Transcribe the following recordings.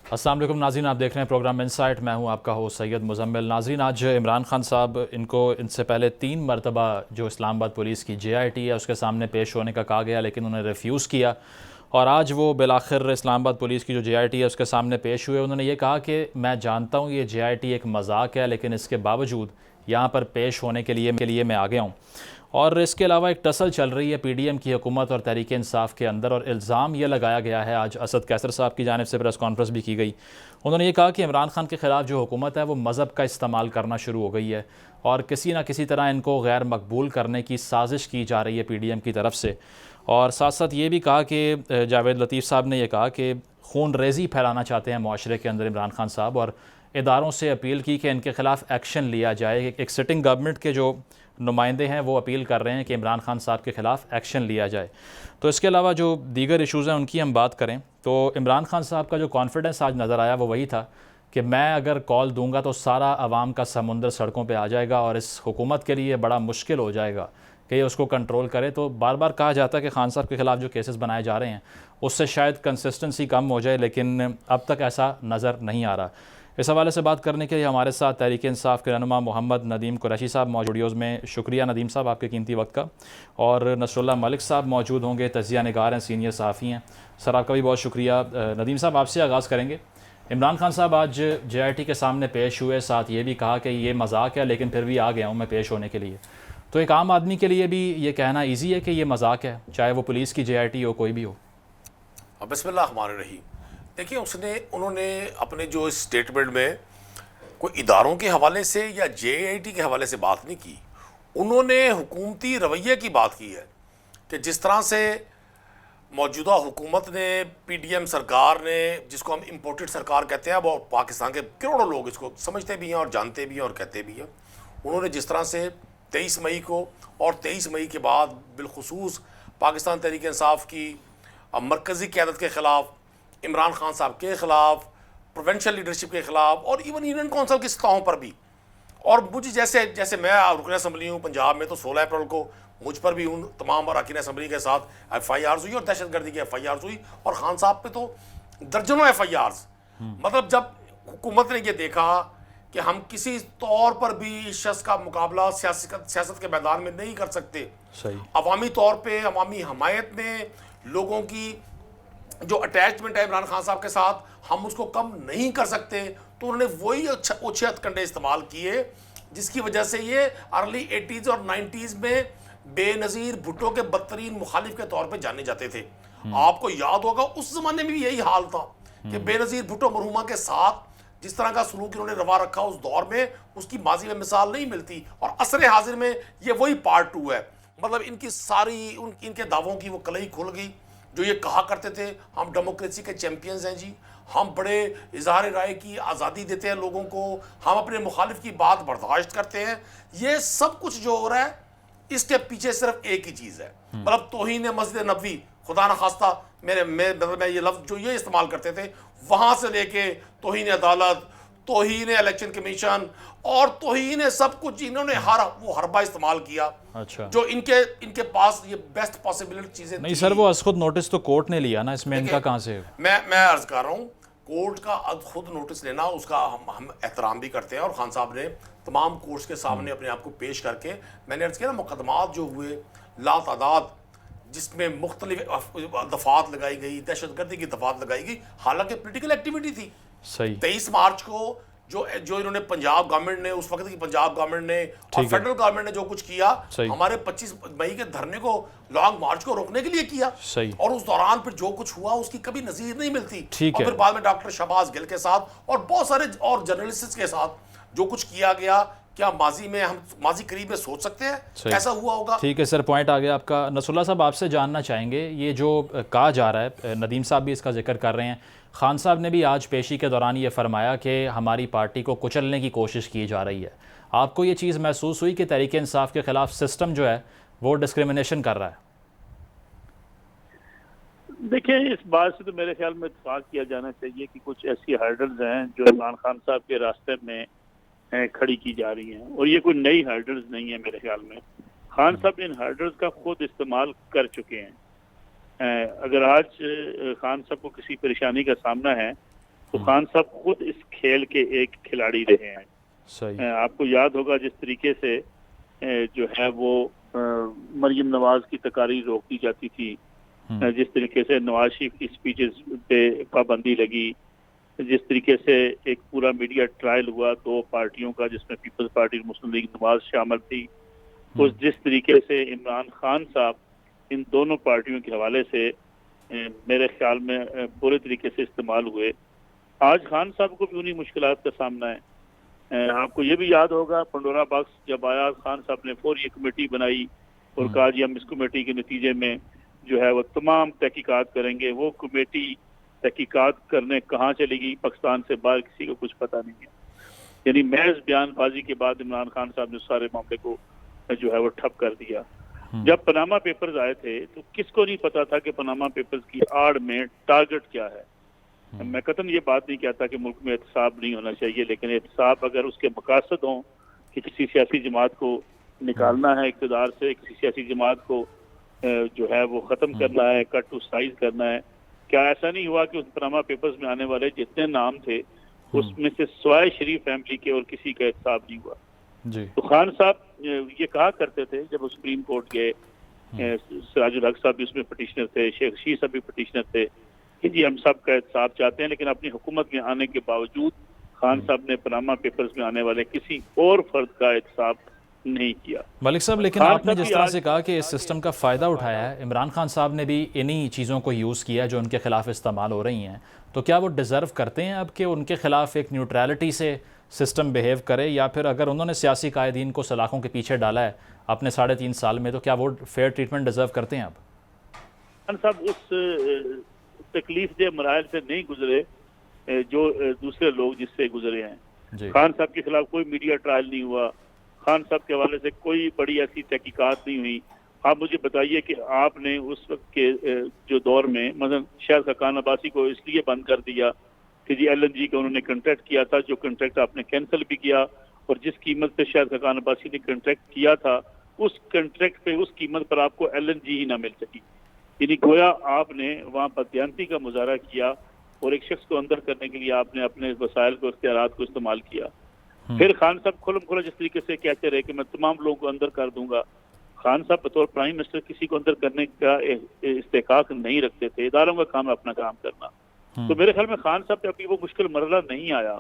अस्सलाम वालेकुम नाज़रीन, आप देख रहे हैं प्रोग्राम इनसाइट। मैं हूं आपका होस्ट सैयद मुज़म्मिल। नाज़रीन, आज इमरान खान साहब इनसे पहले 3 मरतबा जो इस्लामाबाद पुलिस की JIT है उसके सामने पेश होने का कहा गया, लेकिन उन्होंने रिफ्यूज़ किया। और आज वो बिलाखिर इस्लामाबाद पुलिस की जो JIT है उसके सामने पेश हुए। उन्होंने ये कहा कि मैं जानता हूँ ये JIT एक मजाक है, लेकिन इसके बावजूद यहाँ पर पेश होने के लिए मैं आ गया हूँ। और इसके अलावा एक टसल चल रही है PDM की हुकूमत और तहरीक इंसाफ के अंदर, और इल्ज़ाम ये लगाया गया है, आज असद कैसर साहब की जानिब से प्रेस कॉन्फ्रेंस भी की गई। उन्होंने ये कहा कि इमरान खान के ख़िलाफ़ जो हुकूमत है वो मज़हब का इस्तेमाल करना शुरू हो गई है और किसी न किसी तरह इनको गैर मकबूल करने की साजिश की जा रही है PDM की तरफ से। और साथ साथ ये भी कहा कि जावेद लतीफ़ साहब ने यह कहा कि खून रेज़ी फैलाना चाहते हैं माशरे के अंदर इमरान खान साहब, और इदारों से अपील की कि इनके ख़िलाफ़ एक्शन लिया जाए। एक सिटिंग गवर्नमेंट के जो नुमाइंदे हैं वो अपील कर रहे हैं कि इमरान खान साहब के ख़िलाफ़ एक्शन लिया जाए। तो इसके अलावा जो दीगर इशूज़ हैं उनकी हम बात करें तो इमरान खान साहब का जो कॉन्फिडेंस आज नज़र आया वो वही था कि मैं अगर कॉल दूंगा तो सारा आवाम का समुंदर सड़कों पे आ जाएगा और इस हुकूमत के लिए बड़ा मुश्किल हो जाएगा कि ये उसको कंट्रोल करे। तो बार बार कहा जाता है कि खान साहब के ख़िलाफ़ जो केसेस बनाए जा रहे हैं उससे शायद कंसिस्टेंसी कम हो जाए, लेकिन अब तक ऐसा नज़र नहीं आ रहा। इस हवाले से बात करने के लिए हमारे साथ तहरीक इंसाफ के रहनुमा मोहम्मद नदीम कुरैशी साहब मौजूद में। शुक्रिया नदीम साहब आपके कीमती वक्त का। और नसरुल्लाह मलिक साहब मौजूद होंगे, तजिया निगार हैं, सीनियर सहाफ़ी हैं। सर आपका भी बहुत शुक्रिया। नदीम साहब आपसे आगाज़ करेंगे। इमरान खान साहब आज JIT के सामने पेश हुए, साथ ये भी कहा कि ये मजाक है लेकिन फिर भी आ गया हूँ मैं पेश होने के लिए। तो एक आम आदमी के लिए भी ये कहना ईजी है कि ये मजाक है, चाहे वो पुलिस की JIT हो, कोई भी हो। बिस्मिल्लाह रहमान रहीम। देखिए, उन्होंने अपने जो स्टेटमेंट में कोई इदारों के हवाले से या JIT के हवाले से बात नहीं की। उन्होंने हुकूमती रवैये की बात की है कि जिस तरह से मौजूदा हुकूमत ने, PDM सरकार ने, जिसको हम इम्पोर्टेड सरकार कहते हैं, वो पाकिस्तान के करोड़ों लोग इसको समझते भी हैं और जानते भी हैं और कहते भी हैं। उन्होंने जिस तरह से 23 मई को और 23 मई के बाद बिलखुसूस पाकिस्तान तहरीक इंसाफ की मरकज़ी क़यादत के ख़िलाफ़, इमरान खान साहब के ख़िलाफ़, प्रोविंशियल लीडरशिप के ख़िलाफ़ और इवन यूनियन कौंसिल की सतहों पर भी, और मुझे जैसे मैं रुकन असम्बली हूँ पंजाब में, तो 16 अप्रैल को मुझ पर भी उन तमाम अरकान असम्बली के साथ FIRs हुई और दहशतगर्दी की FIRs हुई, और खान साहब पे तो दर्जनों FIRs। मतलब जब हुकूमत ने यह देखा कि हम किसी तौर पर भी इस शख्स का मुकाबला सियासत के मैदान में नहीं कर सकते, सही अवामी तौर पर, अवामी हमायत में लोगों की जो अटैचमेंट है इमरान खान साहब के साथ, हम उसको कम नहीं कर सकते, तो उन्होंने वही ओछे हथकंडे इस्तेमाल किए जिसकी वजह से ये अर्ली 80s और 90s में बेनज़ीर भुट्टो के बदतरीन मुखालिफ के तौर पे जाने जाते थे। आपको याद होगा उस जमाने में भी यही हाल था कि बेनज़ीर भुट्टो मरहुमा के साथ जिस तरह का सलूक इन्होंने रवा रखा उस दौर में, उसकी माजी में मिसाल नहीं मिलती। और असरे हाजिर में ये वही पार्ट 2 है। मतलब इनकी सारी इनके दावों की वो कलई खुल गई। जो ये कहा करते थे हम डेमोक्रेसी के चैंपियंस हैं जी, हम बड़े इजहार राय की आज़ादी देते हैं लोगों को, हम अपने मुखालिफ की बात बर्दाश्त करते हैं, ये सब कुछ जो हो रहा है इसके पीछे सिर्फ एक ही चीज़ है, मतलब तौहीन मस्जिद नबवी, खुदा न खास्ता मैं ये लफ्ज़ जो ये इस्तेमाल करते थे, वहाँ से लेके तौहीन अदालत, तौहीन इलेक्शन कमीशन और तौहीन सब कुछ इन्होंने वो हरबा इस्तेमाल किया। अच्छा, जो इनके पास ये बेस्ट पॉसिबिलिटी चीजें नहीं सर, वो खुद नोटिस तो कोर्ट ने लिया ना, इसमें इनका कहाँ से? मैं अर्ज कर रहा हूँ, कोर्ट का खुद नोटिस लेना उसका हम एहतराम भी करते हैं, और खान साहब ने तमाम कोर्ट्स के सामने अपने आप को पेश करके, मैंने अर्ज किया ना, मुकदमात जो हुए लातादाद, जिसमें मुख्तलिफ दफात लगाई गई, दहशतगर्दी की दफात लगाई गई, हालांकि पोलिटिकल एक्टिविटी थी। सही 23 मार्च को जो इन्होंने पंजाब गवर्नमेंट ने, उस वक्त की पंजाब गवर्नमेंट ने और फेडरल गवर्नमेंट ने जो कुछ किया, हमारे 25 मई के धरने को, लॉन्ग मार्च को रोकने के लिए किया। सही। और उस दौरान फिर जो कुछ हुआ उसकी कभी नजीर नहीं मिलती। ठीक और है। फिर बाद में डॉक्टर शहबाज गिल के साथ और बहुत सारे और जर्नलिस्ट के साथ जो कुछ किया गया, क्या हम माजी करीब में सोच सकते हैं कैसा हुआ होगा? ठीक है सर, पॉइंट आ गया आपका। नसरुल्लाह साहब, आपसे जानना चाहेंगे, ये जो कहा जा रहा है, नदीम साहब भी इसका जिक्र कर रहे हैं, खान साहब ने भी आज पेशी के दौरान ये फरमाया कि हमारी पार्टी को कुचलने की कोशिश की जा रही है। आपको ये चीज़ महसूस हुई कि तहरीक इंसाफ के ख़िलाफ़ सिस्टम जो है वो डिस्क्रिमिनेशन कर रहा है? देखिए, इस बात से तो मेरे ख्याल में इत्तेफाक किया जाना चाहिए कि कुछ ऐसी हर्डल्स हैं जो इमरान खान साहब के रास्ते में खड़ी की जा रही हैं, और ये कोई नई हर्डल्स नहीं है। मेरे ख्याल में खान साहब इन हर्डल्स का खुद इस्तेमाल कर चुके हैं। अगर आज खान साहब को किसी परेशानी का सामना है तो खान साहब खुद इस खेल के एक खिलाड़ी रहे हैं। सही। आपको याद होगा जिस तरीके से जो है वो मरियम नवाज की तकारीर रोक दी जाती थी, जिस तरीके से नवाज शरीफ की स्पीचेस पे पाबंदी लगी, जिस तरीके से एक पूरा मीडिया ट्रायल हुआ 2 पार्टियों का जिसमें पीपल्स पार्टी और मुस्लिम लीग नवाज शामिल थी, उस जिस तरीके से इमरान खान साहब इन दोनों पार्टियों के हवाले से मेरे ख्याल में पूरे तरीके से इस्तेमाल हुए। आज खान साहब को भी उन्हीं मुश्किलात का सामना है। आपको ये भी याद होगा पंडोरा बॉक्स जब आया, खान साहब ने फौरी एक कमेटी बनाई और कहा जी हम इस कमेटी के नतीजे में जो है वो तमाम तहकीकात करेंगे। वो कमेटी तहकीकात करने कहाँ चलेगी, पाकिस्तान से बाहर, किसी को कुछ पता नहीं है। यानी महज बयानबाजी के बाद इमरान खान साहब ने सारे मामले को जो है वो ठप कर दिया। जब पनामा पेपर्स आए थे तो किसको नहीं पता था कि पनामा पेपर्स की आड़ में टारगेट क्या है। मैं कतन ये बात नहीं कहता कि मुल्क में एहतसाब नहीं होना चाहिए, लेकिन एहतसाब अगर उसके मकासद हों कि किसी सियासी जमात को निकालना है इक़्तिदार से, किसी सियासी जमात को जो है वो ख़त्म करना है, कट टू साइज करना है, क्या ऐसा नहीं हुआ कि उस पनामा पेपर्स में आने वाले जितने नाम थे उसमें से स्वाय शरीफ फैमिली के और किसी का एहतसाब नहीं हुआ जी। तो खान साहब ये कहा करते थे जब वो सुप्रीम कोर्ट गए, सिराजुल हक साहब भी उसमें पटिशनर थे, शेख रशीद साहब भी पटिशनर थे कि जी हम सब का एहतसाब चाहते हैं, लेकिन अपनी हुकूमत में आने के बावजूद खान साहब ने पनामा पेपर्स में आने वाले किसी और फर्द का एहतसाब नहीं किया। मलिक साहब, लेकिन आपने जिस तरह से कहा कि इस सिस्टम का फ़ायदा उठाया है, इमरान खान साहब ने भी इन्हीं चीज़ों को यूज़ किया जो उनके खिलाफ इस्तेमाल हो रही हैं, तो क्या वो डिज़र्व करते हैं अब कि उनके खिलाफ एक न्यूट्रलिटी से सिस्टम बिहेव करे, या फिर अगर उन्होंने सियासी कायदीन को सलाखों के पीछे डाला है अपने 3.5 साल में, तो क्या वो फेयर ट्रीटमेंट डिज़र्व करते हैं अब? खान साहब उस तकलीफ दे मराहल से नहीं गुजरे जो दूसरे लोग जिससे गुजरे हैं। खान साहब के खिलाफ कोई मीडिया ट्रायल नहीं हुआ, खान साहब के हवाले से कोई बड़ी ऐसी तहकीकात नहीं हुई। आप मुझे बताइए कि आपने उस वक्त के जो दौर में मतलब शायद खान अब्बासी को इसलिए बंद कर दिया कि जी LNG का उन्होंने कॉन्ट्रैक्ट किया था, जो कॉन्ट्रैक्ट आपने कैंसिल भी किया, और जिस कीमत पे शायद खान अब्बासी ने कॉन्ट्रैक्ट किया था उस कॉन्ट्रैक्ट पे उस कीमत पर आपको LNG ही ना मिल सकी। यानी गोया आपने वहाँ बदयांती का मुजाहरा किया और एक शख्स को अंदर करने के लिए आपने अपने वसाइल को, इख्तियारात को इस्तेमाल किया। फिर खान साहब खुलम खुला जिस तरीके से कहते रहे कि मैं तमाम लोगों को अंदर कर दूंगा। खान साहब बतौर प्राइम मिनिस्टर किसी को अंदर करने का इस्तेकाक नहीं रखते थे, इदारों का काम अपना काम करना। तो मेरे ख्याल में खान साहब पे अभी वो मुश्किल मरला नहीं आया।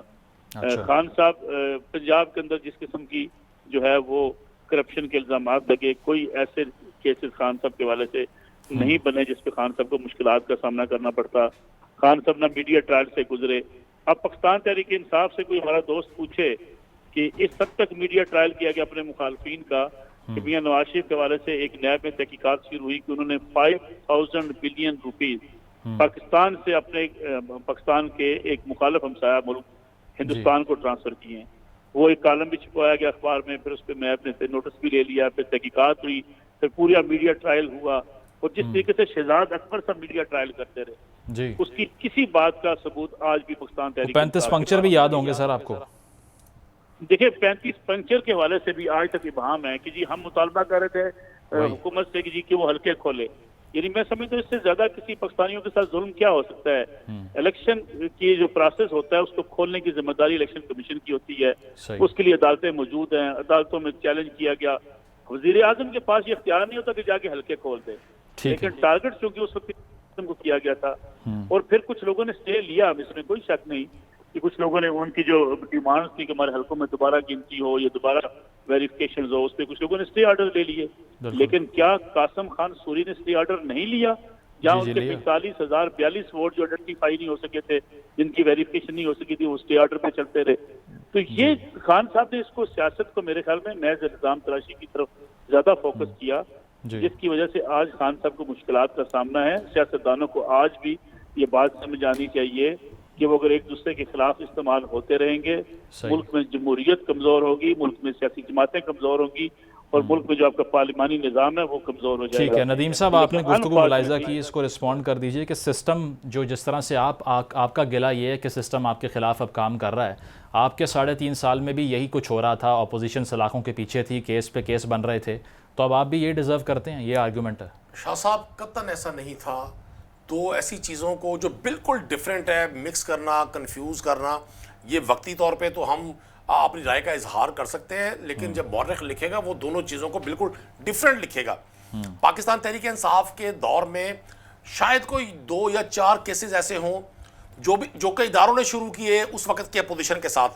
अच्छा। खान साहब पंजाब के अंदर जिस किस्म की जो है वो करप्शन के इल्जामात लगे, कोई ऐसे केसेस खान साहब के हवाले से नहीं बने जिस पे खान साहब को मुश्किलात का सामना करना पड़ता। खान साहब ना मीडिया ट्रायल से गुजरे। अब पाकिस्तान तहरीक इंसाफ से कोई हमारा दोस्त पूछे कि इस हद तक मीडिया ट्रायल किया गया अपने मुखालफिन का कि मियां नवाज शरीफ के हवाले से एक नैब में तहकीकात शुरू हुई कि उन्होंने 5000 बिलियन रुपीज पाकिस्तान से अपने पाकिस्तान के एक मुखालिफ हमसाया मुल्क हिंदुस्तान को ट्रांसफर किए हैं। वो एक कॉलम भी छपवाया गया अखबार में, फिर उस पर नैब ने नोटिस भी ले लिया, फिर तहकीकात हुई, फिर पूरा मीडिया ट्रायल हुआ। और जिस तरीके से शहजाद अकबर सब मीडिया ट्रायल करते रहे जी, उसकी किसी बात का सबूत आज भी पाकिस्तान तहरीक 35 पंक्चर भी याद होंगे सर आपको। देखिए 35 पंक्चर के हवाले से भी आज तक इबाम है कि जी हम मुतालबा कर रहे थे हुकूमत से कि जी कि वो हल्के खोले। यानी मैं समझता हूँ इससे ज्यादा किसी पाकिस्तानियों के साथ जुल्म क्या हो सकता है। इलेक्शन की जो प्रोसेस होता है उसको खोलने की जिम्मेदारी इलेक्शन कमीशन की होती है, उसके लिए अदालतें मौजूद हैं, अदालतों में चैलेंज किया गया। वजीर आजम के पास ये इख्तियार नहीं होता कि जाके हल्के खोल दे, लेकिन टारगेट चूंकि उस वक्त को किया गया था और फिर कुछ लोगों ने स्टे लिया, इसमें कोई शक नहीं कि कुछ लोगों ने उनकी जो डिमांड्स थी कि हमारे हल्कों में दोबारा गिनती हो या दोबारा वेरिफिकेशन हो, उस पर कुछ लोगों ने स्टे ऑर्डर ले लिए। लेकिन क्या कासम खान सूरी ने स्टे ऑर्डर नहीं लिया जहाँ उनके 45,042 वोट जो आइडेंटिफाई नहीं हो सके थे, जिनकी वेरिफिकेशन नहीं हो सकी थी, वो स्टे ऑर्डर पे चलते रहे। तो ये खान साहब ने इसको सियासत को मेरे ख्याल में महज इल्जाम तराशी की तरफ ज्यादा फोकस किया, जिसकी वजह से आज खान साहब को मुश्किलात का सामना है। सियासतदानों को आज भी ये बात समझ आनी चाहिए कि वो अगर एक दूसरे के खिलाफ इस्तेमाल होते रहेंगे, मुल्क में जमहूरियत कमजोर होगी, मुल्क में सियासी जमातें कमजोर होंगी और मुल्क में जो आपका पार्लिमानी निज़ाम है वो कमजोर हो जाएगा। ठीक है नदीम साहब, आपने गुफ्तगू मुलाहिजा की, इसको रिस्पॉन्ड कर दीजिए कि सिस्टम जो जिस तरह से आपका गिला ये है कि सिस्टम आपके खिलाफ अब काम कर रहा है, आपके 3.5 साल में भी यही कुछ हो रहा था, अपोजिशन सलाखों के पीछे थी, केस पे केस बन रहे थे, तो अब आप भी ये डिजर्व करते हैं, ये आर्गूमेंट है? शाह साहब कतन ऐसा नहीं था तो ऐसी चीज़ों को जो बिल्कुल डिफरेंट है मिक्स करना, कंफ्यूज करना, ये वक्ती तौर पे तो हम अपनी राय का इजहार कर सकते हैं, लेकिन जब मौरख लिखेगा वो दोनों चीज़ों को बिल्कुल डिफरेंट लिखेगा। पाकिस्तान तहरीक इंसाफ के दौर में शायद कोई 2 या 4 केसेस ऐसे हों जो कई इदारों ने शुरू किए उस वक्त के अपोजिशन के साथ।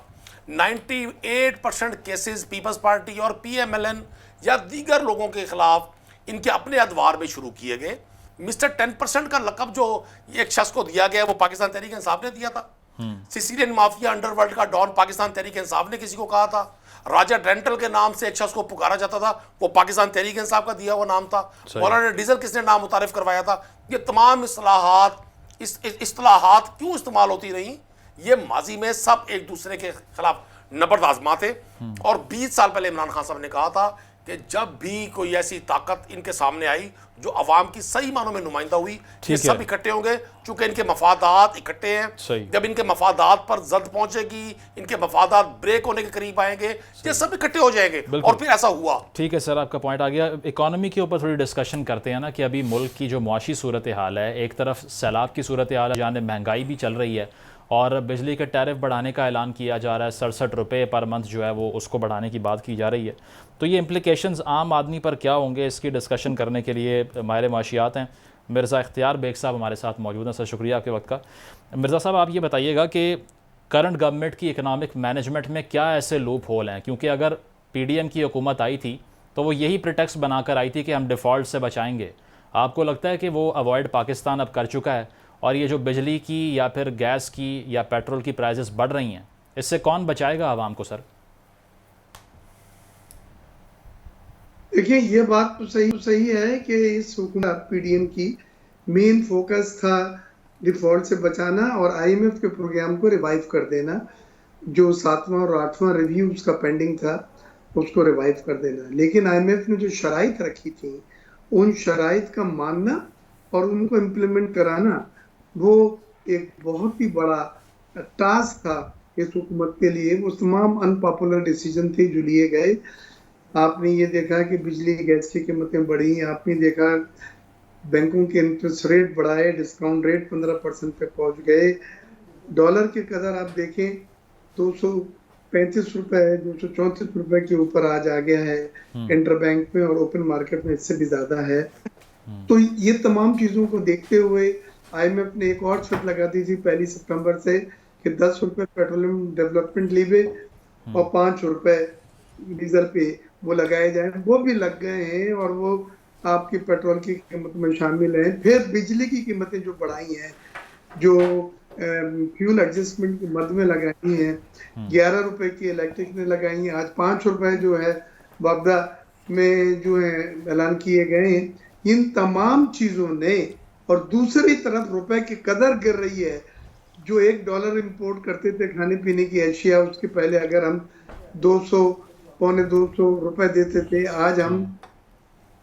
98% केसेस पीपल्स पार्टी और PMLN या दीगर लोगों के खिलाफ इनके अपने अदवार में शुरू किए गए। मिस्टर 10% का लकब जो एक शख्स को दिया गया वो पाकिस्तान तहरीक इंसाफ ने दिया था। सिसिलियन माफिया अंडरवर्ल्ड का डॉन पाकिस्तान तहरीक इंसाफ ने किसी को कहा था। राजा डेंटल के नाम से एक शख्स को पुकारा जाता था, वो पाकिस्तान तहरीक इंसाफ का दिया हुआ नाम था। मौलाना डीजल किसने नाम मुतारिफ करवाया था। ये तमाम इस्तिलाहात क्यों इस्तेमाल होती रही, ये माजी में सब एक दूसरे के खिलाफ नबर्द आजमा थे। और 20 साल पहले इमरान खान साहब ने कहा था कि जब भी कोई ऐसी ताकत इनके सामने आई जो अवाम की सही मानों में नुमाइंदा हुई, ये सब इकट्ठे होंगे, चूंकि इनके मफादात इकट्ठे हैं। जब इनके मफादात पर जद पहुंचेगी, इनके मफादात ब्रेक होने के करीब आएंगे, ये सब इकट्ठे हो जाएंगे और फिर ऐसा हुआ। ठीक है सर, आपका पॉइंट आ गया। इकॉनमी के ऊपर थोड़ी डिस्कशन करते हैं ना कि अभी मुल्क की जो मुआशी सूरत हाल है, एक तरफ सैलाब की सूरत हाल है, जहाँ महंगाई भी चल रही है और बिजली के टैरिफ बढ़ाने का ऐलान किया जा रहा है। 67 रुपये पर मंथ जो है वो उसको बढ़ाने की बात की जा रही है। तो ये इम्प्लिकेशंस आम आदमी पर क्या होंगे, इसकी डिस्कशन करने के लिए माहिर माशियात हैं मिर्ज़ा इख्तियार बेग साहब हमारे साथ मौजूद हैं। सर शुक्रिया आपके वक्त का। मिर्ज़ा साहब, आप ये बताइएगा कि करंट गवर्नमेंट की इकनॉमिक मैनेजमेंट में क्या ऐसे लूप होल हैं, क्योंकि अगर PDM की हुकूमत आई थी तो वो यही प्रिटेक्स्ट बनाकर आई थी कि हम डिफ़ॉल्ट से बचाएंगे। आपको लगता है कि वो अवॉइड पाकिस्तान अब कर चुका है और ये जो बिजली की या फिर गैस की या पेट्रोल की प्राइसेस बढ़ रही हैं, इससे कौन बचाएगा आवाम को सर? देखिए, ये बात तो सही है कि इस हुकूमत PDM की मेन फोकस था डिफॉल्ट से बचाना और IMF के प्रोग्राम को रिवाइव कर देना। जो 7वां और 8वां रिव्यू उसका पेंडिंग था उसको रिवाइव कर देना। लेकिन IMF ने जो शराइत रखी थी उन शराइत का मानना और उनको इम्प्लीमेंट कराना वो एक बहुत ही बड़ा टास्क था इस हुकूमत के लिए। वो तमाम अनपॉपुलर डिसीजन थे जो लिए गए। आपने ये देखा कि बिजली गैस की कीमतें बढ़ी, आपने देखा बैंकों के इंटरेस्ट रेट बढ़ाए, डिस्काउंट रेट 15% पे पहुंच गए। डॉलर की कदर आप देखें 235 रुपए 234 रुपए के ऊपर आज आ गया है इंटरबैंक में, और ओपन मार्केट में इससे भी ज्यादा है। तो ये तमाम चीजों को देखते हुए IMF ने एक और शर्त लगा दी थी 1 सितंबर से कि 10 रुपए पेट्रोलियम डेवलपमेंट लीवे और 5 रुपए डीजल पे वो लगाए जाए। वो भी लग गए हैं और वो आपकी पेट्रोल की कीमत में शामिल है। फिर बिजली की कीमतें जो बढ़ाई हैं, जो फ्यूल एडजस्टमेंट की मद में लगाई हैं, 11 रुपए की इलेक्ट्रिक ने लगाई हैं। आज 5 रुपए जो है बागदा में जो है ऐलान किए गए हैं। इन तमाम चीजों ने, और दूसरी तरफ रुपए की कदर गिर रही है। जो $1 इंपोर्ट करते थे खाने पीने की अशिया, उसके पहले अगर हम 200 पौने 200 रुपए देते थे, आज हम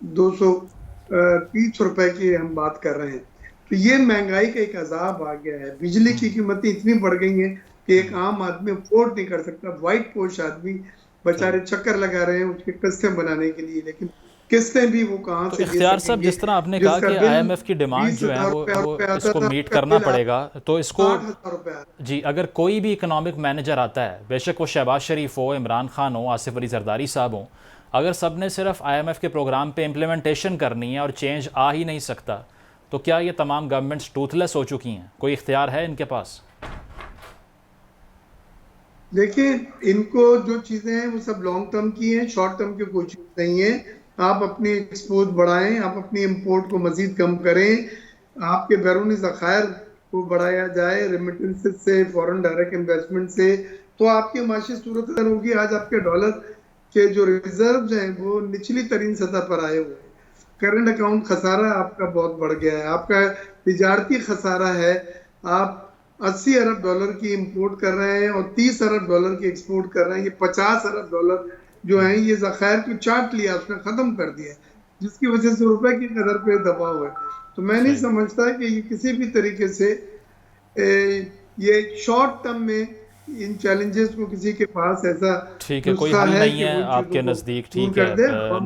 230 रुपए की हम बात कर रहे हैं। तो ये महंगाई का एक अजाब आ गया है। बिजली की कीमतें इतनी बढ़ गई हैं कि एक आम आदमी अफोर्ड नहीं कर सकता। व्हाइट पोश आदमी बेचारे चक्कर लगा रहे हैं उसके किस्तें बनाने के लिए, लेकिन किस्तें भी वो कहाँ से? इख्तियार साहब, जिस तरह आपने कहा कि IMF की डिमांड जो है वो इसको मीट करना पड़ेगा, तो इसको जी अगर कोई भी इकोनॉमिक मैनेजर आता है, बेशक वो शहबाज शरीफ हो, इमरान खान हो, आसिफ अली जरदारी साहब हो, अगर सब ने सिर्फ IMF के प्रोग्राम पे इम्प्लीमेंटेशन करनी है और चेंज आ ही नहीं सकता, तो क्या ये तमाम गवर्नमेंट्स टूथलेस हो चुकी हैं? कोई इख्तियार है इनके पास? देखिए, इनको जो चीजें हैं वो सब लॉन्ग टर्म की हैं, शॉर्ट टर्म की कोई चीज नहीं है। आप अपनी एक्सपोर्ट बढ़ाएं, आप अपनी इंपोर्ट को मजीद कम करें, आपके बैरूनी ज़खायर को बढ़ाया जाए रेमिटेंसेस से, फॉरेन डायरेक्ट इन्वेस्टमेंट से, तो आपकी माशी सूरत होगी। आज आपके डॉलर के जो रिजर्व्स हैं वो निचली तरीन सतह पर आए हुए हैं। करंट अकाउंट खसारा आपका बहुत बढ़ गया है, आपका तिजारती खसारा है। आप 80 अरब डॉलर की इंपोर्ट कर रहे हैं और 30 अरब डॉलर की एक्सपोर्ट कर रहे हैं। ये 50 अरब डॉलर जो है ये ज़खायर को चाट लिया, उसने खत्म कर दिया, जिसकी वजह से रुपए की कदर पे दबाव है। तो मैं नहीं समझता कि ये किसी भी तरीके से ये शॉर्ट टर्म में इन चैलेंजेस को किसी के पास ऐसा ठीक है कोई हल नहीं है आपके नज़दीक। ठीक है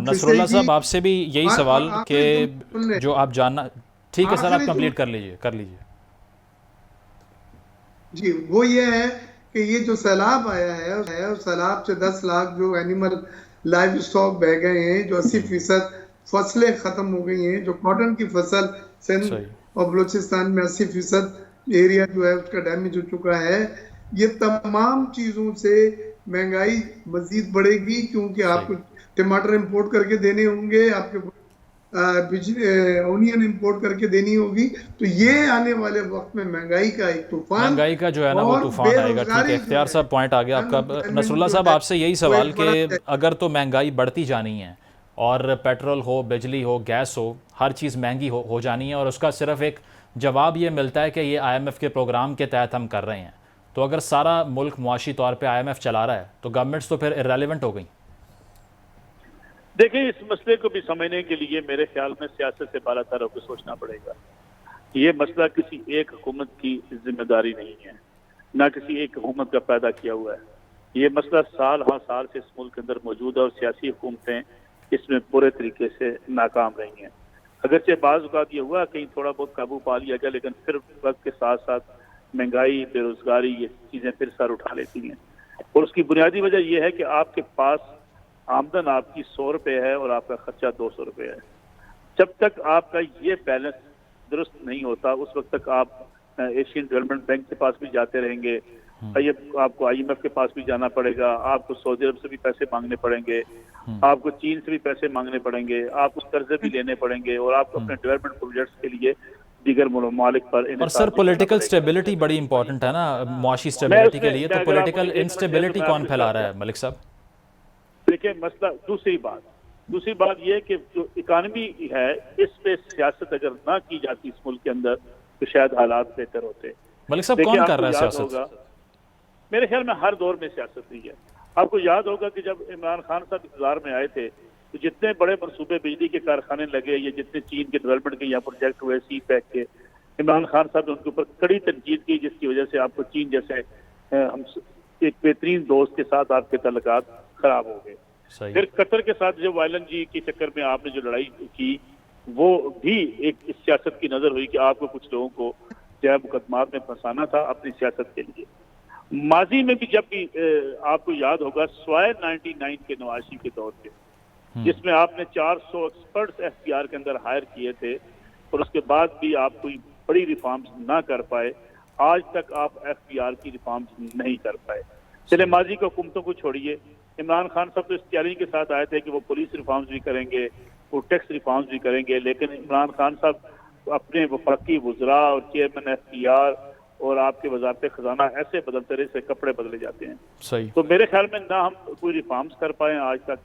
नसरुल्लाह साहब, आपसे भी यही सवाल कि जो आप जानना ठीक है सर, आप आखिरी जो कंप्लीट कर लीजिए। जी वो ये है कि ये जो सैलाब आया है उस सैलाब से 10 लाख जो एनिमल लाइव स्टॉक बह गए हैं, जो 80% फसलें खत्म हो गई हैं, जो कॉटन की फसल सिंध सही। और बलूचिस्तान में 80% एरिया जो है उसका डैमेज हो चुका है। ये तमाम चीजों से महंगाई मजीद बढ़ेगी, क्योंकि आपको टमाटर इंपोर्ट करके देने होंगे, आपके ओनियन इंपोर्ट करके देनी होगी। तो ये आने वाले वक्त में महंगाई का एक तूफान, महंगाई का जो है ना वो और तूफान आएगा। ठीक है, बेरोजगारी जो इख्तियार साहब पॉइंट आ गया आपका। अनएम्प्लॉयमेंट नसरुल्लाह जो साहब है आपसे यही वो सवाल एक बड़ा कि अगर तो महंगाई बढ़ती जानी है और पेट्रोल हो, बिजली हो, गैस हो, हर चीज़ महंगी हो जानी है, और उसका सिर्फ एक जवाब ये मिलता है कि ये IMF के प्रोग्राम के तहत हम कर रहे हैं, तो अगर सारा मुल्क मुआशी तौर पे IMF चला रहा है तो गवर्नमेंट्स तो फिर इररेलेवेंट हो गई। देखिए, इस मसले को भी समझने के लिए मेरे ख्याल में सियासत से बालातर होकर सोचना पड़ेगा। ये मसला किसी एक हुकूमत की जिम्मेदारी नहीं है, ना किसी एक हुकूमत का पैदा किया हुआ है। ये मसला साल हाँ साल से इस मुल्क के अंदर मौजूद है और सियासी हुकूमतें इसमें पूरे तरीके से नाकाम रही हैं। अगरचे बाज़ औक़ात ये हुआ कहीं थोड़ा बहुत काबू पा लिया गया, लेकिन फिर वक्त के साथ साथ महंगाई, बेरोजगारी, ये चीज़ें फिर सर उठा लेती हैं। और उसकी बुनियादी वजह यह है कि आपके पास आमदन आपकी 100 रुपये है और आपका खर्चा 200 रुपये है। जब तक आपका ये बैलेंस दुरुस्त नहीं होता उस वक्त तक आप एशियन डेवलपमेंट बैंक के पास भी जाते रहेंगे, आपको IMF के पास भी जाना पड़ेगा, आपको सऊदी अरब से भी पैसे मांगने पड़ेंगे, आपको चीन से भी पैसे मांगने पड़ेंगे, आपको कर्जे भी लेने पड़ेंगे, और आपको अपने डेवलपमेंट प्रोजेक्ट्स के लिए दीगर ममालिक पर। और सर पॉलिटिकल स्टेबिलिटी बड़ी इंपॉर्टेंट है ना मुआशी स्टेबिलिटी के लिए, तो पॉलिटिकल इंस्टेबिलिटी कौन फैला रहा है मलिक साहब? देखिए, मसला दूसरी बात यह है कि जो इकानमी है इस पे सियासत अगर ना की जाती इस मुल्क के अंदर तो शायद हालात बेहतर होते। मलिक साहब कौन कर रहा है सियासत? मेरे ख्याल में हर दौर में सियासत हुई है। आपको याद होगा कि जब इमरान खान साहब इक़्तिदार में आए थे तो जितने बड़े मनसूबे बिजली के कारखाने लगे या जितने चीन के डेवलपमेंट के यहाँ प्रोजेक्ट हुए CPEC के, इमरान खान साहब ने उनके ऊपर कड़ी तनकीद की, जिसकी वजह से आपको चीन जैसे हम एक बेहतरीन दोस्त के साथ आपके तल्लुकात खराब हो गए। फिर कतर के साथ जो वायलन जी के चक्कर में आपने जो लड़ाई की वो भी एक इस सियासत की नजर हुई कि आपको कुछ लोगों को जो है मुकदमात में फंसाना था अपनी सियासत के लिए। माजी में भी जब भी आपको याद होगा स्वाय 99 के नवाशी के दौर के, जिसमें आपने 400 एक्सपर्ट्स FBR के अंदर हायर किए थे और उसके बाद भी आप कोई बड़ी रिफॉर्म्स ना कर पाए। आज तक आप FBR की रिफॉर्म्स नहीं कर पाए। चले माजी की हुकूमतों को छोड़िए, इमरान खान साहब तो इस तैयारी के साथ आए थे कि वो पुलिस रिफॉर्म्स भी करेंगे, वो टैक्स रिफॉर्म्स भी करेंगे, लेकिन इमरान खान साहब अपने वफाकी वज़रा और चेयरमैन FBR और आपके वज़ारत खजाना ऐसे बदलते रहे से कपड़े बदले जाते हैं। सही। तो मेरे ख्याल में ना हम कोई रिफॉर्म्स कर पाए आज तक,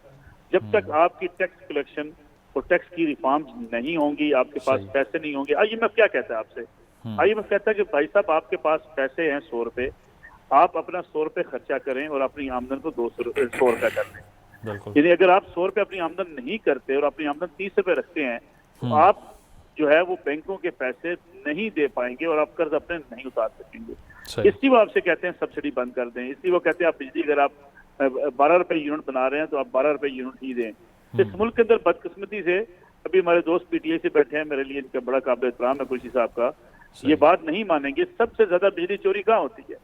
जब तक आपकी टैक्स कलेक्शन और टैक्स की रिफॉर्म्स नहीं होंगी, आपके पास पैसे नहीं होंगे। IMF क्या कहता है आपसे? IMF कहता है कि भाई साहब आपके पास पैसे हैं 100 रुपये, आप अपना 100 रुपये खर्चा करें और अपनी आमदन को 100 रुपये कर लें। यानी अगर आप 100 रुपये अपनी आमदन नहीं करते और अपनी आमदन 30 रुपये रखते हैं तो आप जो है वो बैंकों के पैसे नहीं दे पाएंगे और आप कर्ज अपने नहीं उतार सकेंगे। इसलिए वो आपसे कहते हैं सब्सिडी बंद कर दें, इसलिए वो कहते हैं आप बिजली अगर आप 12 रुपये यूनिट बना रहे हैं तो आप 12 रुपये यूनिट ही दें। इस मुल्क के अंदर बदकिस्मती से अभी हमारे दोस्त PTI से बैठे हैं, मेरे लिए इनका बड़ा काबिल एहतराम है कुर्सी साहब का, ये बात नहीं मानेंगे। सबसे ज्यादा बिजली चोरी कहाँ होती है?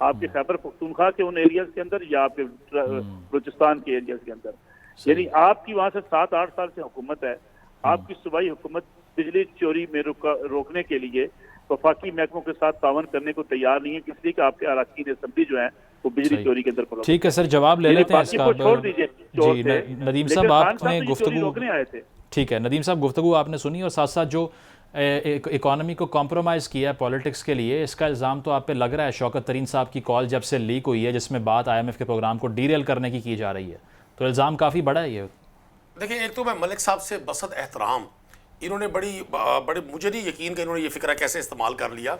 आपके खैबर पख्तूनख्वा के उन एरियाज के अंदर या आपके बलूचिस्तान के एरियाज के अंदर। यानी आपकी वहां से 7-8 साल से हुकूमत है, आपकी सूबाई हुकूमत बिजली चोरी में रोकने के लिए वफाकी महकमों के साथ तावन करने को तैयार नहीं है, इसलिए कि आपके अराकीन असेंबली जो है वो बिजली चोरी के अंदर। ठीक है सर, जवाब ले लेते हैं इसका। छोड़ दीजिए जी नदीम साहब, आपने गुफ्तगू रोकने आए थे। ठीक है नदीम साहब, गुफ्तगू आपने सुनी और साथ साथ जो इकोनॉमी को कॉम्प्रोमाइज़ किया है पॉलिटिक्स के लिए, इसका इल्ज़ाम तो आप पे लग रहा है। शौकत तरीन साहब की कॉल जब से लीक हुई है जिसमें बात IMF के प्रोग्राम को डीरेल करने की जा रही है, तो इल्ज़ाम काफ़ी बड़ा है ये। देखिए, एक तो मैं मलिक साहब से बसत एहतराम, इन्होंने बड़े मुझे नहीं यकीन कि इन्होंने ये फिक्रा कैसे इस्तेमाल कर लिया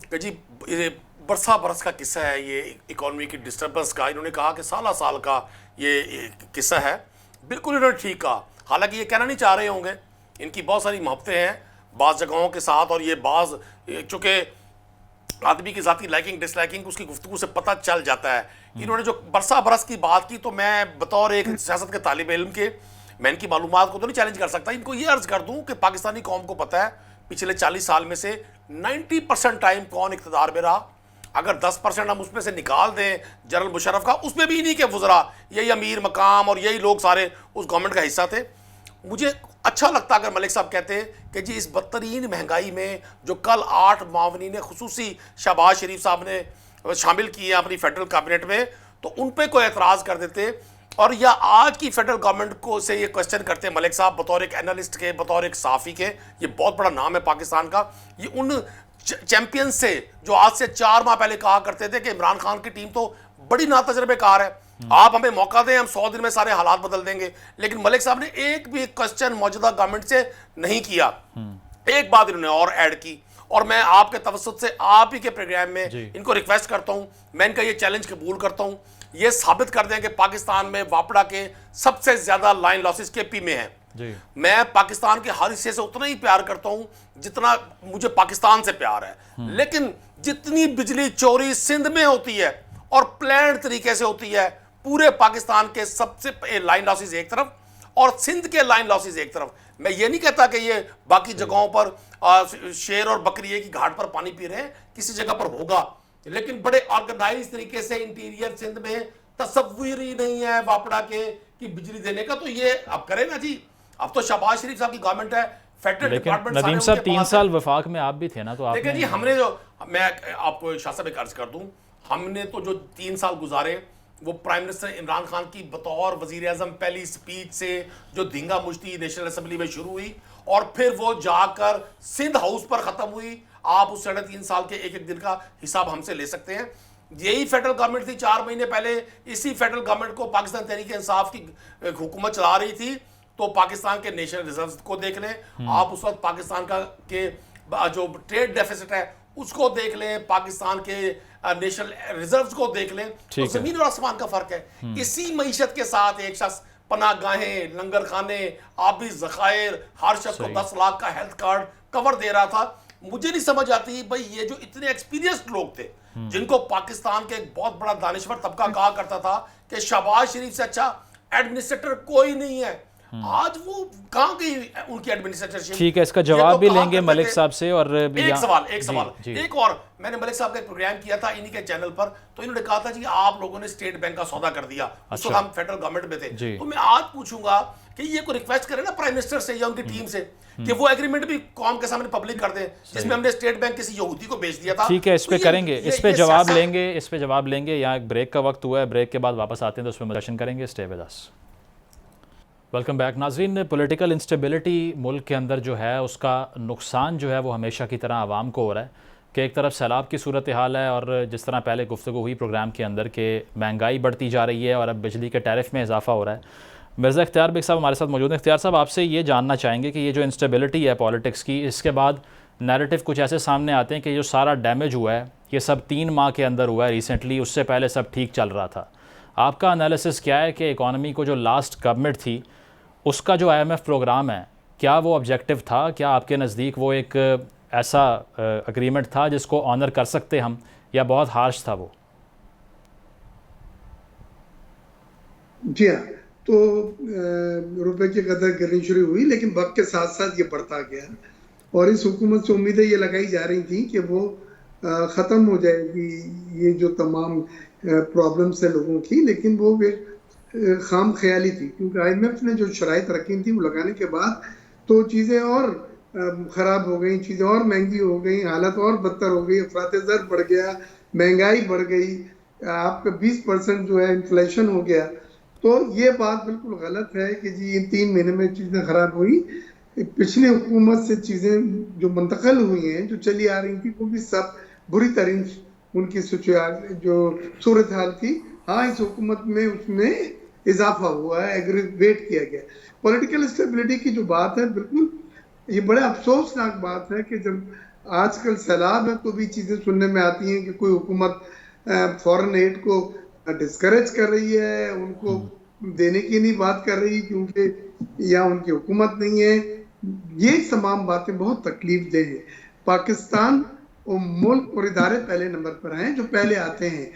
कि जी ये बरस का किस्सा है, ये इकॉनमी की डिस्टर्बेंस का। इन्होंने कहा कि साल का ये किस्सा है। बिल्कुल इन्होंने ठीक कहा, हालांकि ये कहना नहीं चाह रहे होंगे, इनकी बहुत सारी मोहब्बतें हैं बाज़ जगहों के साथ, और ये बाज़ चूँकि आदमी की ज़ाती लाइकिंग डिसलाइकिंग उसकी गुफ्तगू से पता चल जाता है। इन्होंने जो बरस की बात की, तो मैं बतौर एक सियासत के तालिब इल्म के मैं इनकी मालूमात को तो नहीं चैलेंज कर सकता। इनको ये अर्ज़ कर दूँ कि पाकिस्तानी कौम को पता है पिछले 40 साल में से 90% टाइम कौन इक़्तिदार में रहा? अगर 10% हम उसमें से निकाल दें जनरल मुशर्रफ का, उसमें भी इन्हीं के वज़रा, यही अमीर मकाम और यही लोग सारे उस गवर्नमेंट का हिस्सा थे। मुझे अच्छा लगता अगर मलिक साहब कहते कि जी इस बदतरीन महंगाई में जो कल 8 मावनीन खुसूसी शहबाज शरीफ साहब ने शामिल किए अपनी फेडरल कैबिनेट में, तो उन पर कोई एतराज़ कर देते, और या आज की फेडरल गवर्नमेंट को से ये क्वेश्चन करते हैं मलिक साहब बतौर एक एनालिस्ट के, बतौर एक सहाफ़ी के, ये बहुत बड़ा नाम है पाकिस्तान का, ये उन चैंपियन से जो आज से 4 माह पहले कहा करते थे कि इमरान खान की टीम तो बड़ी नातजर्बेकार है, आप हमें मौका दें, हम 100 दिन में सारे हालात बदल देंगे। लेकिन मलिक साहब ने एक भी क्वेश्चन मौजूदा गवर्नमेंट से नहीं किया। एक बात इन्होंने और ऐड की, और मैं आपके तवज्जुह से आप ही के प्रोग्राम में इनको रिक्वेस्ट करता हूं, मैं इनका ये चैलेंज कबूल करता हूं, ये साबित कर दें कि पाकिस्तान में वापड़ा के सबसे ज्यादा लाइन लॉसेस केपी में है। मैं पाकिस्तान के हर हिस्से से उतना ही प्यार करता हूं जितना मुझे पाकिस्तान से प्यार है, लेकिन जितनी बिजली चोरी सिंध में होती है और प्लान तरीके से होती है, पूरे पाकिस्तान के सबसे लाइन लॉसेस एक तरफ और सिंध के लाइन लॉसेस एक तरफ। मैं ये नहीं कहता कि ये बाकी जगहों पर शेर और बकरिए की घाट पर पानी पी रहे हैं, किसी जगह पर होगा, लेकिन बड़े ऑर्गेनाइज तरीके से इंटीरियर सिंध में तस्वीर ही नहीं है वापड़ा के कि बिजली देने का। तो ये अब करें ना जी, अब तो शहबाज शरीफ साहब की गवर्नमेंट है, फेडरल डिपार्टमेंट नदीम साहब 3 साल वफाक में आप भी थे ना, तो आप देखिए जी, हमने जो, मैं आपको शाह साहब एक अर्ज कर दूं, हमने तो जो 3 साल गुजारे वो प्राइम मिनिस्टर इमरान खान की बतौर वजीर आजम पहली स्पीच से जो धींगा मुश्ती नेशनल असेंबली में शुरू हुई और फिर वो जाकर सिंध हाउस पर खत्म हुई। आप उस 3.5 साल के एक एक दिन का हिसाब हमसे ले सकते हैं। यही फेडरल गवर्नमेंट थी 4 महीने पहले, इसी फेडरल गवर्नमेंट को पाकिस्तान तहरीक इंसाफ की हुकूमत चला रही थी। तो पाकिस्तान के नेशनल रिजर्व को देख लें, आप उस वक्त पाकिस्तान का के जो ट्रेड डेफिसिट है उसको देख लें, पाकिस्तान के नेशनल रिजर्व्स को देख लें, तो जमीन और आसमान का फर्क है। इसी मईशत के साथ एक शख्स पनाहगाहें, लंगर खाने, आबी ज़खायर, हर शख्स को 10 लाख का हेल्थ कार्ड कवर दे रहा था। मुझे नहीं समझ आती भाई, ये जो इतने एक्सपीरियंस्ड लोग थे जिनको पाकिस्तान के एक बहुत बड़ा दानिश्वर तबका कहा करता था कि शहबाज शरीफ से अच्छा एडमिनिस्ट्रेटर कोई नहीं है, आज वो कहां गई उनकी एडमिनिस्ट्रेशन? ठीक है, इसका जवाब भी लेंगे मलिक साहब से। और एक सवाल एक और, मैंने मलिक साहब का एक प्रोग्राम किया था इन्हीं के चैनल पर, तो इन्होंने कहा था जी आप लोगों ने स्टेट बैंक का सौदा कर दिया। उस वक्त हम फेडरल गवर्नमेंट में थे। तो मैं आज पूछूंगा कि ये कोई रिक्वेस्ट करे ना प्राइम मिनिस्टर से या उनकी टीम से कि वो एग्रीमेंट भी कौम के सामने पब्लिक कर दें जिसमें हमने स्टेट बैंक किसी यहूदी को बेच दिया था। ठीक है, इस पे करेंगे, इस पे जवाब लेंगे। यहाँ एक ब्रेक का वक्त हुआ है, ब्रेक के बाद वापस आते हैं तो उस पर डिस्कशन करेंगे। Stay with us. Welcome back नाज़रीन। पॉलिटिकल इंस्टेबिलिटी मुल्क के अंदर जो है उसका नुकसान जो है वो हमेशा की तरह आवाम को हो रहा है कि एक तरफ सैलाब की सूरत हाल है, और जिस तरह पहले गुफ्तगू हुई प्रोग्राम के अंदर कि महंगाई बढ़ती जा रही है और अब बिजली के टैरिफ में इजाफा हो रहा है। मिर्ज़ा इख्तियार बेग साहब हमारे साथ मौजूद हैं। इख्तियार साहब, आपसे ये जानना चाहेंगे कि ये जो इंस्टेबिलिटी है पॉलिटिक्स की, इसके बाद नैरेटिव कुछ ऐसे सामने आते हैं कि जो सारा डैमेज हुआ है ये सब 3 माह के अंदर हुआ है रिसेंटली, उससे पहले सब ठीक चल रहा था। आपका एनालिसिस क्या है कि इकॉनमी को जो लास्ट गवर्नमेंट थी उसका जो IMF प्रोग्राम है, क्या वो ऑब्जेक्टिव था? क्या आपके नज़दीक वो एक ऐसा अग्रीमेंट था जिसको ऑनर कर सकते हम, या बहुत हार्श था वो? जी हाँ, तो रुपए की कदर गिरनी शुरू हुई, लेकिन वक्त के साथ साथ ये बढ़ता गया, और इस हुकूमत से उम्मीदें ये लगाई जा रही थी कि वो ख़त्म हो जाएगी ये जो तमाम प्रॉब्लम्स है लोगों की, लेकिन वो खाम ख्याली थी, क्योंकि IMF ने जो शराइत रखी थी वो लगाने के बाद तो चीज़ें और ख़राब हो गई, चीज़ें और महंगी हो गई, हालत और बदतर हो गई, अफरात-ए-ज़र बढ़ गया, महंगाई बढ़ गई, आपका 20% जो है इन्फ्लेशन हो गया। तो ये बात बिल्कुल गलत है कि जी इन 3 महीने में चीज़ें ख़राब हुई। पिछली हुकूमत से चीज़ें जो मुंतकिल हुई हैं, जो चली आ रही थी, वो भी सब बुरी तरीन उनकी जो सूरत हाल थी। हाँ, इस हुकूमत में उसमें इजाफा हुआ है, एग्रीवेट किया गया। पॉलिटिकल स्टेबिलिटी की जो बात है, बिल्कुल ये बड़े अफसोसनाक बात है कि जब आजकल सैलाब है तो भी चीज़ें सुनने में आती हैं कि कोई हुकूमत फॉरेन एड को डिस्करेज कर रही है, उनको देने की नहीं बात कर रही क्योंकि या उनकी हुकूमत नहीं है। ये तमाम बातें बहुत तकलीफ देह है। पाकिस्तान और मुल्क और इदारे पहले नंबर पर हैं, जो पहले आते हैं।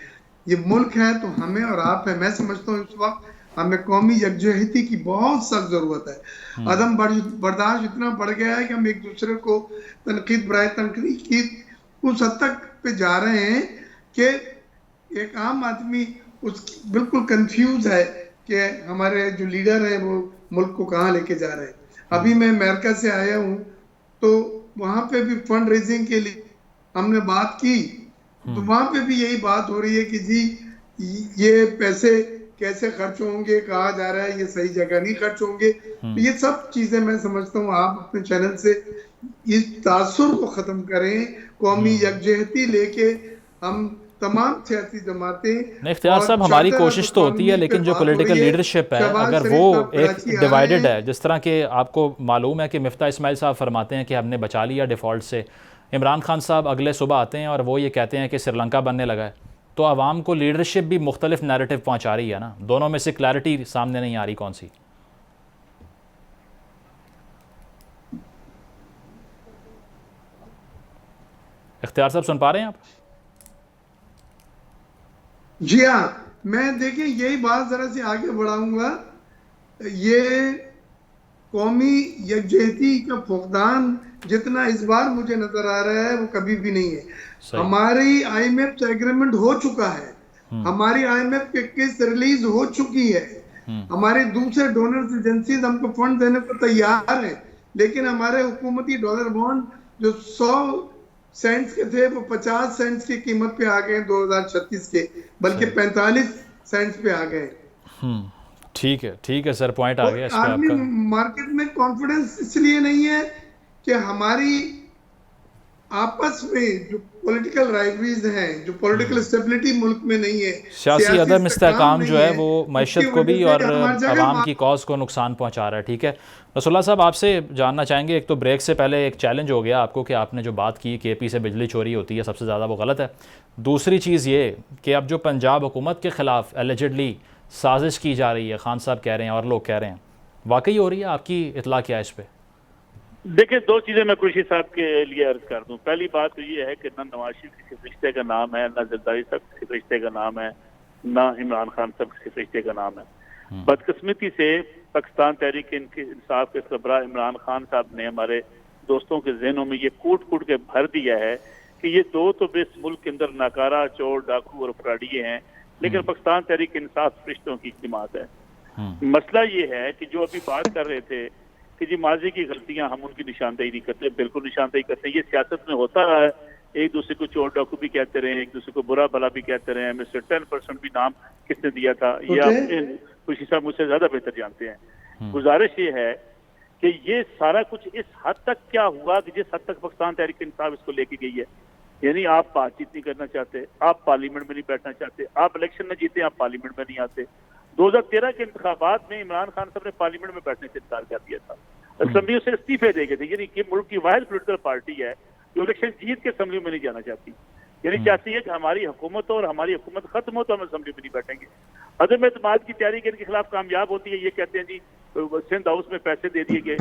ये मुल्क है तो हमें और आप है। मैं समझता हूँ इस वक्त हमें कौमी यकजहती की बहुत सख्त जरूरत है। अदम बर्दाश्त इतना बढ़ गया है कि हम एक दूसरे को तनकीद बराए तनकीद की उस हद तक पे जा रहे हैं कि एक आम आदमी उस बिल्कुल कंफ्यूज है कि हमारे जो लीडर हैं वो मुल्क को कहाँ लेके जा रहे हैं। अभी मैं अमेरिका से आया हूँ तो वहां पे भी फंड रेजिंग के लिए हमने बात की, तो वहां पे भी यही बात हो रही है कि जी ये पैसे कैसे खर्च होंगे, कहा जा रहा है ये सही जगह नहीं खर्च होंगे। तो ये सब चीजें मैं समझता हूँ आप अपने चैनल से इस तासुर को खत्म करें, कौमी यकजहती लेके हम तमाम सियासी जमातें। नहीं इख्तियार साहब, हमारी कोशिश तो होती है, लेकिन जो पॉलिटिकल लीडरशिप है अगर वो एक डिवाइडेड है, जिस तरह के आपको मालूम है कि मिफ्ता इस्माइल साहब फरमाते हैं कि हमने बचा लिया डिफ़ॉल्ट से, इमरान खान साहब अगले सुबह आते हैं और वो ये कहते हैं कि श्रीलंका बनने लगा है, तो आवाम को लीडरशिप भी मुख्तलिफ नैरेटिव पहुँचा रही है ना, दोनों में से क्लैरिटी सामने नहीं आ रही कौन सी? इख्तियार साहब सुन पा रहे हैं आप? जी हाँ, मैं देखिए यही बात जरा सी आगे बढ़ाऊंगा। ये कौमी यकजहती का फुकदान जितना इस बार मुझे नजर आ रहा है वो कभी भी नहीं है। हमारी IMF से एग्रीमेंट हो चुका है, हमारी IMF के किस्त रिलीज हो चुकी है, हमारे दूसरे डोनर्स एजेंसीज हमको फंड देने को तैयार है, लेकिन हमारे हुकूमती डॉलर बॉन्ड जो 100 सेंट्स के थे वो 50 सेंट्स की कीमत पे आ गए 2036 के, बल्कि 45 सेंट्स पे आ गए। ठीक है सर, पॉइंट आ गया इस पे आपका। मार्केट में कॉन्फिडेंस इसलिए नहीं है कि हमारी आपस में जो पॉलिटिकल राइवरीज हैं, जो पॉलिटिकल स्टेबिलिटी मुल्क में नहीं है, सियासी अदम इस्तेहकाम जो है वो मैशत को भी और आवाम की कॉज को नुकसान पहुंचा रहा है। ठीक है रसूलुल्लाह साहब, आपसे जानना चाहेंगे, एक तो ब्रेक से पहले एक चैलेंज हो गया आपको कि आपने जो बात की KP से बिजली चोरी होती है सबसे ज़्यादा, वो गलत है। दूसरी चीज़ ये कि अब जो पंजाब हुकूमत के ख़िलाफ़ एलिजिडली साजिश की जा रही है, खान साहब कह रहे हैं और लोग कह रहे हैं, वाकई हो रही है? आपकी इतला क्या है इस पर? देखिए, दो चीजें मैं कुरैशी साहब के लिए अर्ज कर दूं। पहली बात तो ये है कि ना नवाज शरीफ किसी फरिश्ते का नाम है, ना जरदारी साहब किसी फरिश्ते का नाम है, ना इमरान खान साहब किसी फरिश्ते का नाम है। बदकिस्मती से पाकिस्तान तहरीक इंसाफ के सरबराह इमरान खान साहब ने हमारे दोस्तों के जहनों में ये कूट कूट के भर दिया है कि ये दो तो बेस मुल्क के अंदर नाकारा, चोर, डाकू और फराडिये हैं, लेकिन पाकिस्तान तहरीक इंसाफ फरिश्तों की जमात है। मसला ये है कि जो अभी बात कर रहे थे कि जी माजी की गलतियां हम उनकी निशानदेही नहीं करते, बिल्कुल निशानदेही करते हैं। ये सियासत में होता रहा है, एक दूसरे को चोर डाकू भी कहते रहे, एक दूसरे को बुरा भला भी कहते रहे। मिस्टर 10% भी नाम किसने दिया था ये आप खुशी साहब मुझसे ज्यादा बेहतर जानते हैं। गुजारिश ये है कि ये सारा कुछ इस हद तक क्या हुआ कि जिस हद तक पाकिस्तान तहरीक इंसाफ इसको लेके गई है, यानी आप बातचीत नहीं करना चाहते, आप पार्लियामेंट में नहीं बैठना चाहते, आप इलेक्शन में जीते आप पार्लियामेंट में नहीं आते। 2013 के इंतखाबात में इमरान खान साहब ने पार्लियामेंट में बैठने से इनकार कर दिया था, असेंबली से इस्तीफे दे गए थे। यानी कि मुल्क की वाहिद पोलिटिकल पार्टी है जो इलेक्शन जीत के असेंबली में नहीं जाना चाहती, यानी चाहती है कि हमारी हुकूमत हो और हमारी हुकूमत खत्म हो तो हम असेंबली में नहीं बैठेंगे। अदम एतमाद की तैयारी इनके खिलाफ कामयाब होती है, ये कहते हैं जी सिंध हाउस में पैसे दे दिए गए,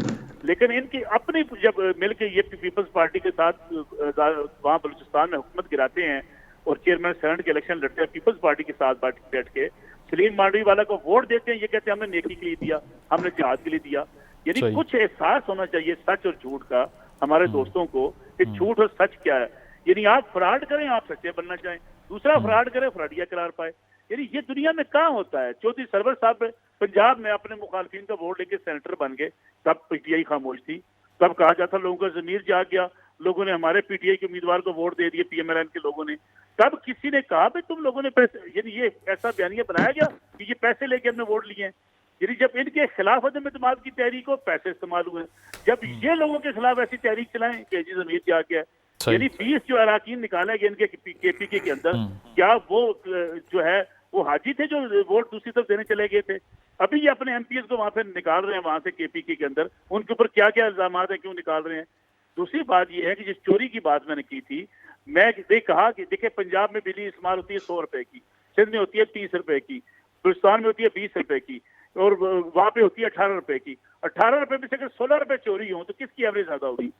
लेकिन इनकी अपनी जब मिलकर ये पीपल्स पार्टी के साथ वहाँ बलूचिस्तान में हुकूमत गिराते हैं और चेयरमैन सेनेट के इलेक्शन लड़ते हैं पीपल्स पार्टी के साथ बैठ के, सलीम मांडवी वाला को वोट देते हैं, ये कहते हैं हमने नेकी के लिए दिया, हमने जिहाद के लिए दिया। यानी कुछ एहसास होना चाहिए सच और झूठ का हमारे दोस्तों को कि झूठ और सच क्या है। यानी आप फ्रॉड करें, आप सच्चे बनना चाहें, दूसरा फ्रॉड करे फ्रॉडिया करार पाए। यानी ये दुनिया में कहाँ होता है। चौधरी सरवर साहब पंजाब में अपने मुखालफिन का वोट लेके सेनेटर बन गए, तब PTI खामोश थी, तब कहा जाता लोगों का जमीर जाग गया, लोगों ने हमारे PTI के उम्मीदवार को वोट दे दिए, PMLN के लोगों ने। तब किसी ने कहा भाई तुम लोगों ने पैसे, यानी ये ऐसा बयानिया बनाया गया कि ये पैसे लेके हमने वोट लिए हैं। यानी जब इनके खिलाफ अदम एतमाद की तहरीक हो पैसे इस्तेमाल हुए, जब ये लोगों के खिलाफ ऐसी तहरीक चलाएं कि जी जमीर जाग गया। यानी 20 जो अराकीन निकाले गए इनके KPK के अंदर, क्या वो जो है वो हाजी थे जो वोट दूसरी तरफ देने चले गए थे? अभी ये अपने MPs को वहां पे निकाल रहे हैं वहां से KPK के अंदर, उनके ऊपर क्या क्या इल्जाम है, क्यों निकाल रहे हैं? दूसरी बात यह है कि जिस चोरी की बात मैंने की थी, मैं कहा कि देखिए पंजाब में बिजली इस्तेमाल होती है 100 रुपए की, सिंध में होती है 30 रुपए की, बलूचिस्तान में होती है 20 रुपए की, और वहां पे होती है 18 रुपए की। 18 रुपए में से अगर 16 रुपए चोरी हो तो किसकी एवरेज ज्यादा होगी?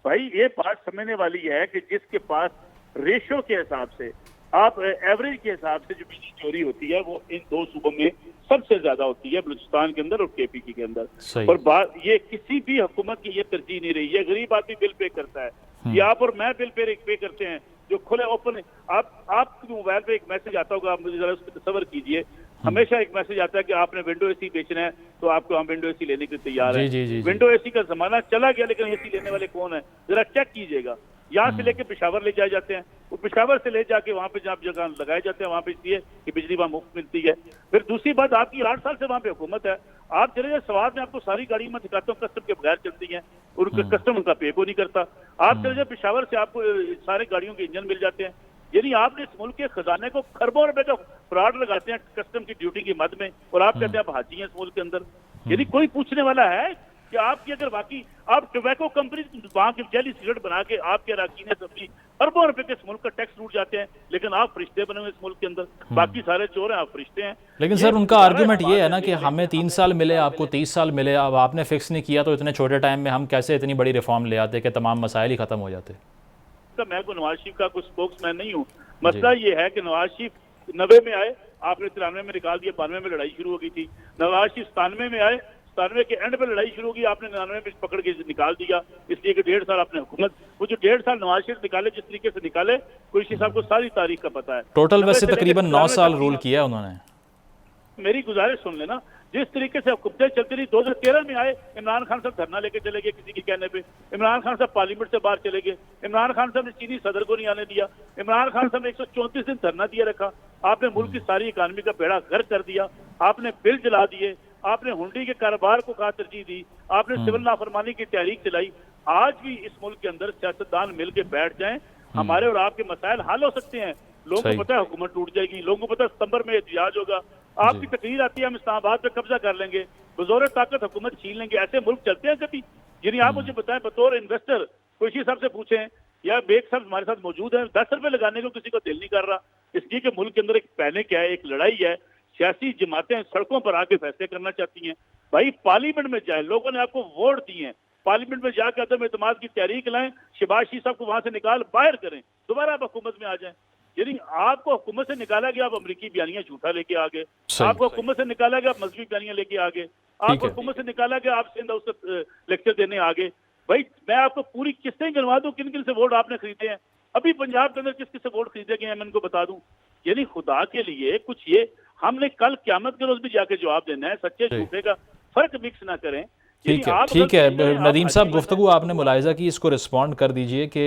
भाई ये बात समझने वाली है कि जिसके पास रेशो के हिसाब से आप एवरेज के हिसाब से जो बिजली चोरी होती है वो इन दो सूबों में सबसे ज्यादा होती है, बलूचिस्तान के अंदर और केपी के अंदर। और बात ये किसी भी हुकूमत की ये तरजीह नहीं रही है। गरीब आदमी बिल पे करता है, ये आप और मैं बिल पे करते हैं जो खुले ओपन। आपके मोबाइल पे एक मैसेज आता होगा, आप मुझे जरा उस पर तसव्वुर कीजिए, हमेशा एक मैसेज आता है कि आपने विंडो एसी बेचना है तो आपको हम विंडो एसी लेने के लिए तैयार है। विंडो एसी का जमाना चला गया, लेकिन एसी लेने वाले कौन है जरा चेक कीजिएगा। यहाँ से लेके पेशावर ले जाए जाते हैं, वो पेशावर से ले जाके वहाँ पे जहाँ जगह लगाए जाते हैं वहाँ पे इसलिए कि बिजली वहाँ मुफ्त मिलती है। फिर दूसरी बात, आपकी 8 साल से वहाँ पे हुकूमत है, आप चले जाए स्वाद में आपको सारी गाड़ी में दिखाता हूँ कस्टम के बगैर चलती हैं, उनका कस्टम उनका पे को नहीं करता। आप चले जाए पेशावर से आपको सारे गाड़ियों के इंजन मिल जाते हैं। यानी आपने इस मुल्क के खजाने को खरबों रुपए का फ्रॉड लगाते हैं कस्टम की ड्यूटी की मद में, और आप कहते हैं आप हाजी हैं इस मुल्क के अंदर। यानी कोई पूछने वाला है कि आपकी अगर बाकी आप टोबैको कंपनी वहां की जैली सिगरेट बना के आपके अराकीन सब्जी अरबों रुपए के इस मुल्क का टैक्स लूट जाते हैं, लेकिन आप फरिश्ते बने हुए इस मुल्क के अंदर, बाकी सारे चोर हैं, आप फरिश्ते हैं। लेकिन सर उनका आर्गुमेंट ये है ना कि हमें 3 साल मिले, आपको 30 साल मिले, अब आपने फिक्स नहीं किया तो इतने छोटे टाइम में हम कैसे इतनी बड़ी रिफॉर्म ले आते कि तमाम मसाइल ही खत्म हो जाते। मैं को नवाज शरीफ का कुछ स्पोक्समैन नहीं हूँ। मसला ये है कि नवाज शरीफ 90 में आए, आपने 93 में निकाल दिया, 92 में लड़ाई शुरू हो गई थी। नवाज शरीफ 97 में आए, 97 के एंड पे लड़ाई शुरू होगी, आपने 99 में पकड़ के निकाल दिया, इसलिए कि 1.5 साल आपने हुकूमत, वो जो 1.5 साल नवाज शरीफ निकाले जिस तरीके से निकाले, कुरैशी साहब को सारी तारीख का पता है। टोटल वैसे तकरीबन 9 साल रूल किया उन्होंने। मेरी गुजारिश सुन लेना, जिस तरीके से हुकूमतें चलती रही, 2013 में आए, इमरान खान साहब धरना लेके चले गए किसी के कहने पे, इमरान खान साहब पार्लियामेंट से बाहर चले गए, इमरान खान साहब ने चीनी सदर को नहीं आने दिया, इमरान खान साहब ने 134 दिन धरना दिया रखा, आपने मुल्क की सारी इकानमी का बेड़ा गर्क कर दिया, आपने बिल जला दिए, आपने हुंडी के कारोबार को कहा तरजीह दी, आपने सिविल नाफरमानी की तहरीक चलाई। आज भी इस मुल्क के अंदर सियासतदान मिल के बैठ जाएं, हमारे और आपके मसाइल हल हो सकते हैं। लोगों को पता है हुकूमत टूट जाएगी, लोगों को पता है सितंबर में एहतिजाज होगा, आपकी तकरीर आती है हम इस्लामाबाद पे कब्जा कर लेंगे, बजौर ताकत हुकूमत छीन लेंगे। ऐसे मुल्क चलते हैं कभी? यानी आप मुझे बताएं, बतौर इन्वेस्टर कुरैशी साहब से पूछें या बेग साहब हमारे साथ मौजूद है, 10 रुपए लगाने को किसी को दिल नहीं कर रहा, इसलिए कि मुल्क के अंदर एक पैनिक है, एक लड़ाई है, सियासी जमातें सड़कों पर आके फैसले करना चाहती हैं। भाई पार्लियामेंट में जाए, लोगों ने आपको वोट दिए हैं, पार्लियामेंट में जाकर अदम एतमाद की तहरीक लाएं, शहबाज शरीफ साहब को वहां से निकाल बाहर करें, दोबारा आप हुकूमत में आ जाएं। यानी आपको हुकूमत से निकाला गया, आप अमरीकी बयानियां झूठा लेके आ गए, आपको हुकूमत से निकाला गया, आप मजहबी बयानियां लेके आ गए, आपको हुकूमत से निकाला गया, आप सिंध हाउस से लेक्चर देने आ गए। भाई मैं आपको पूरी किस्तें गिनवा दूं किन किन से वोट आपने खरीदे हैं, अभी पंजाब के अंदर किस किस से वोट खरीदे गए हैं मैं इनको बता दूं। यानी खुदा के लिए कुछ ये हमने कल क़यामत के रोज भी जाके जवाब देना है, सच्चे झूठे का फर्क मिक्स ना करें। ठीक है नदीम साहब, गुफ्तगू आपने मुलाहिजा की, इसको रिस्पॉन्ड कर दीजिए कि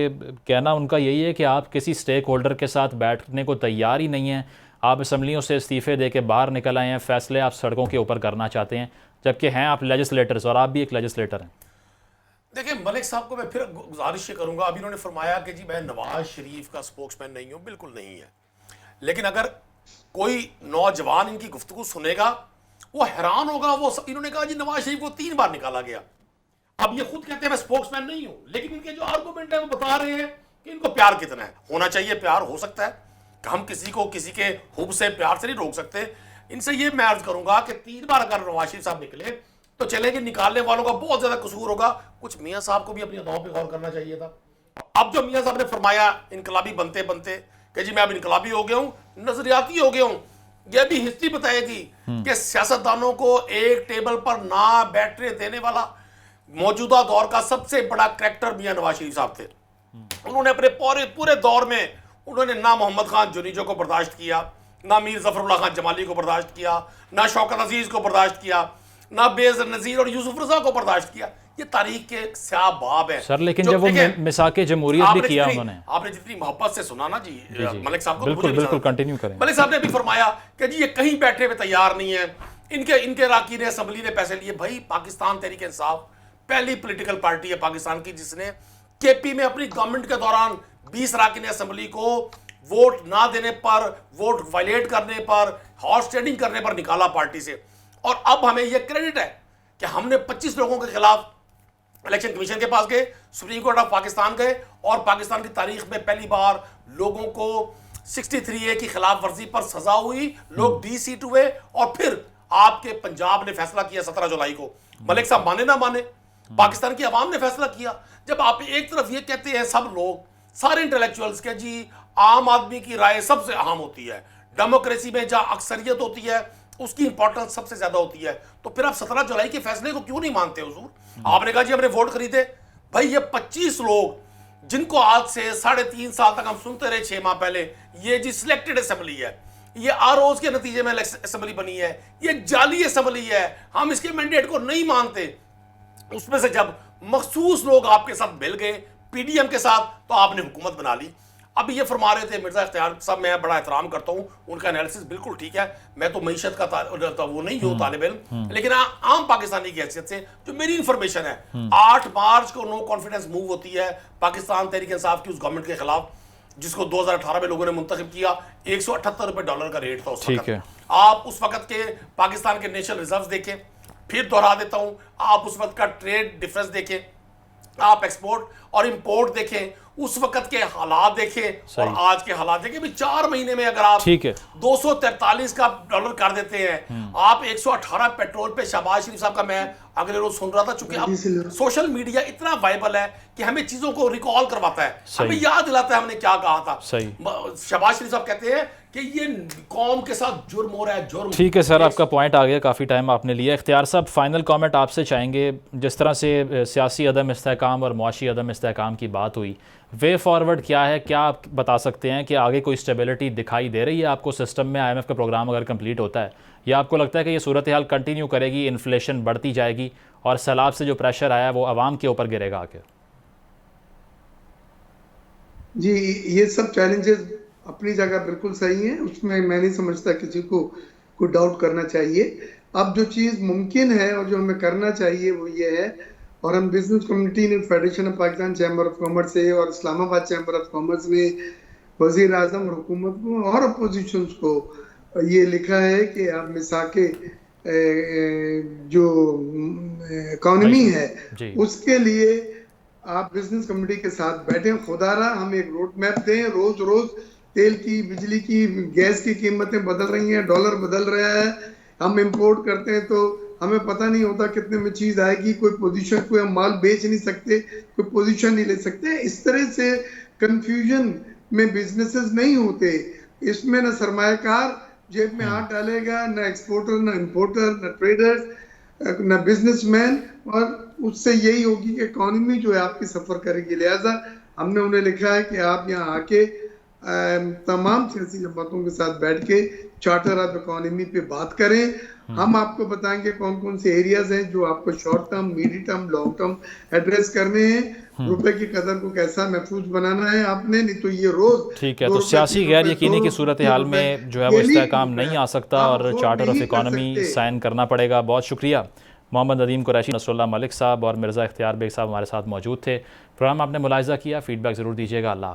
कहना उनका यही है कि आप किसी स्टेक होल्डर के साथ बैठने को तैयार ही नहीं हैं, आप असम्बलियों से इस्तीफ़े दे के बाहर निकल आए हैं, फैसले आप सड़कों के ऊपर करना चाहते हैं, जबकि हैं आप लेजिस्लेटर्स और आप भी एक लेजिस्लेटर हैं। देखिए मलिक साहब को मैं फिर गुजारिश ये करूंगा, अभी उन्होंने फरमाया कि जी मैं नवाज शरीफ का स्पोक्समैन नहीं हूं, बिल्कुल नहीं है, लेकिन अगर कोई नौजवान इनकी गुफ्तगू सुनेगा वो हैरान होगा। वो इन्होंने कहा जी नवाज शरीफ को 3 बार निकाला गया, अब ये खुद कहते हैं मैं स्पोक्समैन नहीं हूं, लेकिन इनके जो आर्गुमेंट है वो बता रहे हैं कि इनको प्यार कितना है, होना चाहिए प्यार, हो सकता है कि हम किसी को किसी के हुब से प्यार से नहीं रोक सकते। इनसे ये मैं अर्ज करूंगा कि 3 बार अगर नवाज शरीफ साहब निकले तो चलेंगे, निकालने वालों का बहुत ज्यादा कसूर होगा, कुछ मियाँ साहब को भी अपनी अदाओं पर गौर करना चाहिए था। अब जो मियाँ साहब ने फरमाया इनकलाबी बनते बनते कि जी मैं अब इनकलाबी हो गया हूं, नजरियाती हो गया हूं, यह भी हिस्ट्री बताएगी कि सियासतदानों को एक टेबल पर ना बैठने देने वाला मौजूदा दौर का सबसे बड़ा करैक्टर मियां नवाज शरीफ साहब थे। उन्होंने अपने पूरे दौर में उन्होंने ना मोहम्मद खान जुनीजो को बर्दाश्त किया, ना मीर जफरुल्लाह खान जमाली को बर्दाश्त किया, ना शौकत अजीज को बर्दाश्त किया, ना बेनज़ीर नज़ीर और यूसुफ रजा को बर्दाश्त किया। ये तारीख के स्याह बाब है सर, लेकिन जब वो मिसाके जमहूरियत भी किया उन्होंने, आपने जितनी मोहब्बत से सुना ना जी मलिक साहब को, बिल्कुल कंटिन्यू करें। मलिक साहब ने भी फरमाया कि जी ये कहीं बैठे हुए तैयार नहीं है, इनके राकी ने असम्बली ने पैसे लिए। भाई पाकिस्तान तहरीक इंसाफ पहली पॉलिटिकल पार्टी है पाकिस्तान की जिसने केपी में अपनी गवर्नमेंट के दौरान 20 राकी ने असम्बली को वोट ना देने पर, वोट वायलेट करने पर, हॉर्स ट्रेडिंग करने पर निकाला पार्टी से। और अब हमें यह क्रेडिट है कि हमने 25 लोगों के खिलाफ इलेक्शन कमीशन के पास गए, सुप्रीम कोर्ट ऑफ पाकिस्तान गए, और पाकिस्तान की तारीख में पहली बार लोगों को 63A की खिलाफ वर्जी पर सजा हुई, लोग डीसीट हुए, और फिर आपके पंजाब ने फैसला किया 17 जुलाई को। मलिक साहब माने ना माने, पाकिस्तान की आवाम ने फैसला किया। जब आप एक तरफ ये कहते हैं सब लोग सारे इंटेलेक्चुअल्स के जी आम आदमी की राय सबसे अहम होती है। डेमोक्रेसी में जहां अक्सरियत होती है उसकी इंपॉर्टेंस सबसे ज्यादा होती है। तो फिर आप 17 जुलाई के फैसले को क्यों नहीं मानते हुजूर? आपने कहा जी हमने वोट खरीदे। भाई ये 25 लोग जिनको आज से 3.5 साल तक हम सुनते रहे, 6 माह पहले, ये जी सिलेक्टेड असेंबली है, ये आरओज के नतीजे में असेंबली बनी है, ये जाली असेंबली है, हम इसके मैंडेट को नहीं मानते। उसमें से जब मखसूस लोग आपके साथ मिल गए पीडीएम के साथ, तो आपने हुकूमत बना ली। अब ये फरमा रहे थे मिर्जा इख्तियार साहब, मैं बड़ा एहतराम करता हूँ, उनका एनालिसिस बिल्कुल ठीक है। मैं तो मईशत का वो नहीं हूँ तालिब इल्म, लेकिन आम पाकिस्तानी की हैसियत से जो मेरी इंफॉर्मेशन है, 8 मार्च को नो कॉन्फिडेंस मूव होती है पाकिस्तान तहरीक इंसाफ की उस गवर्नमेंट के खिलाफ, जिसको 2018 में लोगों ने मुंतखब किया। 178 रुपए डॉलर का रेट था उस वक्त। आप उस वक्त के पाकिस्तान के नेशनल रिजर्व देखें, फिर दोहरा देता हूं, आप उस वक्त का ट्रेड डिफरेंस देखें, आप एक्सपोर्ट और इंपोर्ट देखें, उस वक्त के हालात देखें और आज के हालात देखें। भी 4 महीने में अगर आप 243 का डॉलर कर देते हैं, आप 118 पेट्रोल पे, शहबाज शरीफ साहब का मैं अगले रोज सुन रहा था, चूंकि अब सोशल मीडिया इतना वाइबल है कि हमें चीजों को रिकॉल करवाता है, हमें याद दिलाता है हमने क्या कहा था। शहबाज शरीफ साहब कहते हैं कि ये कौम के साथ जुर्म हो रहा है, जुर्म। ठीक है सर, आपका पॉइंट आ गया, काफ़ी टाइम आपने लिया। इख्तियार साहब, फाइनल कमेंट आपसे चाहेंगे। जिस तरह से सियासी अदम इस्तेहकाम और मुआशी अदम इस्तेहकाम की बात हुई, वे फॉरवर्ड क्या है? क्या आप बता सकते हैं कि आगे कोई स्टेबिलिटी दिखाई दे रही है आपको सिस्टम में? IMF का प्रोग्राम अगर कंप्लीट होता है, या आपको लगता है कि ये सूरत हाल कंटिन्यू करेगी, इन्फ्लेशन बढ़ती जाएगी और सैलाब से जो प्रेशर आया वो आवाम के ऊपर गिरेगा आके? जी, ये सब चैलेंजेस अपनी जगह बिल्कुल सही है, उसमें मैं नहीं समझता किसी को डाउट करना चाहिए। अब जो चीज़ मुमकिन है और जो हमें करना चाहिए वो ये है, और हम बिजनेस कम्युनिटी ने federation of Pakistan chamber of commerce से और इस्लामाबाद चैम्बर ऑफ कॉमर्स ने वज़ीर आज़म और हुकूमत को और अपोजिशन को ये लिखा है कि आप मिसाके जो इकॉनमी है उसके लिए आप बिजनेस कम्युनिटी के साथ बैठें। खुदारा हम एक रोड मैप दें। रोज रोज तेल की, बिजली की, गैस की कीमतें बदल रही हैं, डॉलर बदल रहा है, हम इंपोर्ट करते हैं तो हमें पता नहीं होता कितने में चीज आएगी, कोई पोजीशन, कोई हम माल बेच नहीं सकते, कोई पोजीशन नहीं ले सकते। इस तरह से कंफ्यूजन में बिजनेसेस नहीं होते। इसमें ना सरमायाकार जेब में हाथ डालेगा, ना एक्सपोर्टर, ना इंपोर्टर, ना ट्रेडर्स, ना बिजनेसमैन, और उससे यही होगी कि इकॉनमी जो है आपकी सफर करेगी। लिहाजा हमने उन्हें लिखा है कि आप यहाँ आके तमाम सियासी जमातों के साथ बैठ के चार्टर ऑफ इकोनॉमी पे बात करें। हम आपको बताएंगे कौन कौन से एरियाज हैं जो आपको short term, medium term, long term address करने हैं। रुपए की कदर को कैसा महफूज बनाना है आपने, नहीं तो ये रोज। ठीक है, तो सियासी गैर यकीनी की सूरत हाल में जो है वो इस्तेहकाम नहीं आ सकता और चार्टर ऑफ इकोनॉमी साइन करना पड़ेगा। बहुत शुक्रिया। मोहम्मद नदीम कुरैशी, नसरुल्लाह मलिक साहब और मिर्ज़ा इख्तियार बेग साहब हमारे साथ मौजूद थे। प्रोग्राम आपने मुलाहिज़ा किया, फीडबैक ज़रूर दीजिएगा। अल्लाह।